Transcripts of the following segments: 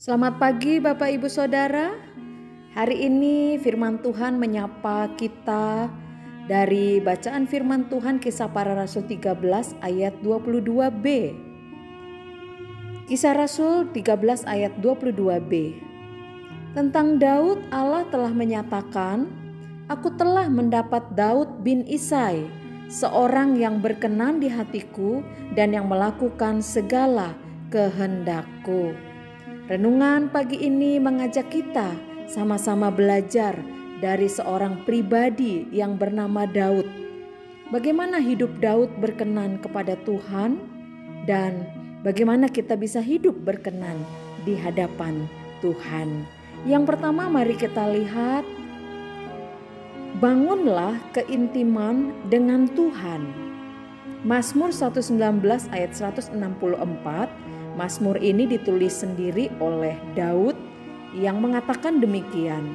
Selamat pagi Bapak Ibu Saudara. Hari ini firman Tuhan menyapa kita dari bacaan firman Tuhan Kisah Para Rasul 13 ayat 22b. Kisah Rasul 13 ayat 22b. Tentang Daud Allah telah menyatakan, "Aku telah mendapat Daud bin Isai, seorang yang berkenan di hatiku dan yang melakukan segala kehendakku." Renungan pagi ini mengajak kita sama-sama belajar dari seorang pribadi yang bernama Daud. Bagaimana hidup Daud berkenan kepada Tuhan dan bagaimana kita bisa hidup berkenan di hadapan Tuhan. Yang pertama, mari kita lihat, bangunlah keintiman dengan Tuhan. Mazmur 119 ayat 164. Mazmur ini ditulis sendiri oleh Daud yang mengatakan demikian.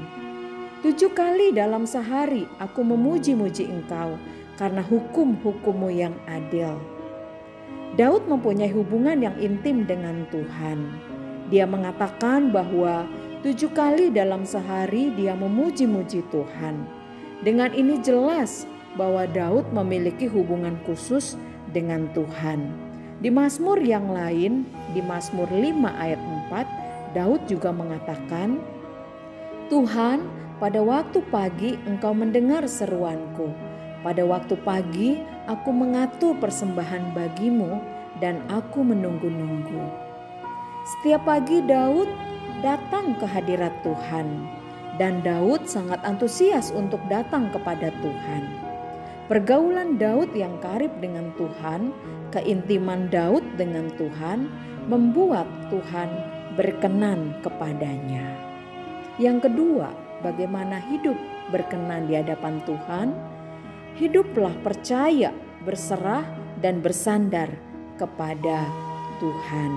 7 kali dalam sehari aku memuji-muji Engkau karena hukum-hukum-Mu yang adil. Daud mempunyai hubungan yang intim dengan Tuhan. Dia mengatakan bahwa 7 kali dalam sehari dia memuji-muji Tuhan. Dengan ini jelas bahwa Daud memiliki hubungan khusus dengan Tuhan. Di Mazmur yang lain, di Mazmur 5 ayat 4, Daud juga mengatakan, "Tuhan, pada waktu pagi Engkau mendengar seruanku. Pada waktu pagi aku mengatur persembahan bagi-Mu dan aku menunggu-nunggu." Setiap pagi Daud datang ke hadirat Tuhan dan Daud sangat antusias untuk datang kepada Tuhan. Pergaulan Daud yang karib dengan Tuhan, keintiman Daud dengan Tuhan membuat Tuhan berkenan kepadanya. Yang kedua, bagaimana hidup berkenan di hadapan Tuhan? Hiduplah percaya, berserah dan bersandar kepada Tuhan.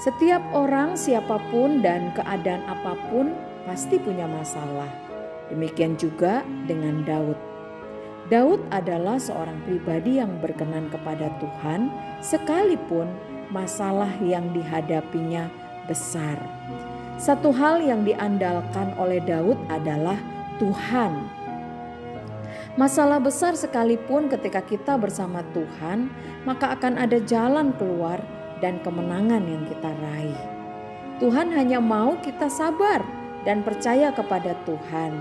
Setiap orang, siapapun dan keadaan apapun pasti punya masalah. Demikian juga dengan Daud. Daud adalah seorang pribadi yang berkenan kepada Tuhan sekalipun masalah yang dihadapinya besar. Satu hal yang diandalkan oleh Daud adalah Tuhan. Masalah besar sekalipun ketika kita bersama Tuhan, maka akan ada jalan keluar dan kemenangan yang kita raih. Tuhan hanya mau kita sabar dan percaya kepada Tuhan.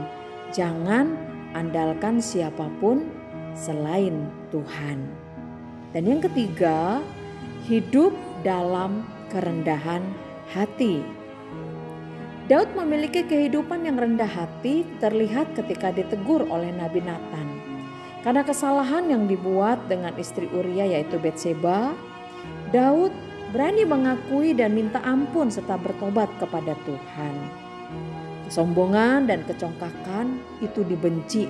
Jangan andalkan siapapun selain Tuhan. Dan yang ketiga, hidup dalam kerendahan hati. Daud memiliki kehidupan yang rendah hati terlihat ketika ditegur oleh Nabi Nathan. Karena kesalahan yang dibuat dengan istri Uria yaitu Betseba, Daud berani mengakui dan minta ampun serta bertobat kepada Tuhan. Kesombongan dan kecongkakan itu dibenci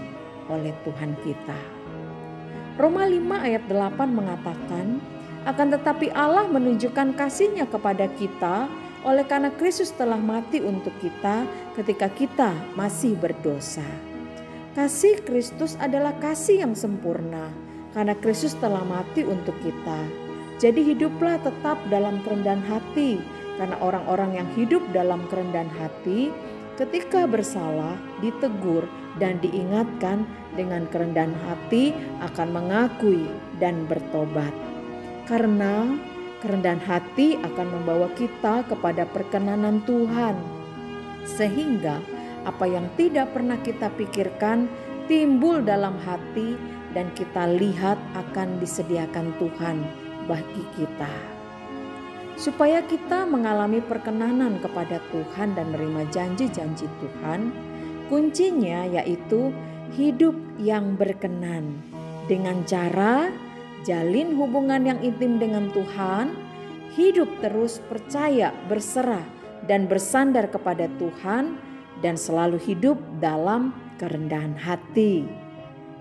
oleh Tuhan kita. Roma 5 ayat 8 mengatakan, "Akan tetapi Allah menunjukkan kasih-Nya kepada kita oleh karena Kristus telah mati untuk kita ketika kita masih berdosa." Kasih Kristus adalah kasih yang sempurna karena Kristus telah mati untuk kita. Jadi hiduplah tetap dalam kerendahan hati, karena orang-orang yang hidup dalam kerendahan hati ketika bersalah, ditegur dan diingatkan dengan kerendahan hati akan mengakui dan bertobat. Karena kerendahan hati akan membawa kita kepada perkenanan Tuhan. Sehingga apa yang tidak pernah kita pikirkan timbul dalam hati dan kita lihat akan disediakan Tuhan bagi kita. Supaya kita mengalami perkenanan kepada Tuhan dan menerima janji-janji Tuhan, kuncinya yaitu hidup yang berkenan dengan cara jalin hubungan yang intim dengan Tuhan, hidup terus percaya, berserah dan bersandar kepada Tuhan, dan selalu hidup dalam kerendahan hati.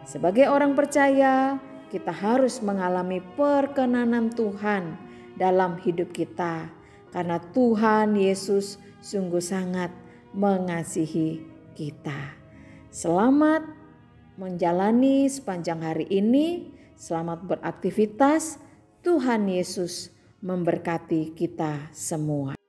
Sebagai orang percaya, kita harus mengalami perkenanan Tuhan dalam hidup kita, karena Tuhan Yesus sungguh sangat mengasihi kita. Selamat menjalani sepanjang hari ini, selamat beraktivitas. Tuhan Yesus memberkati kita semua.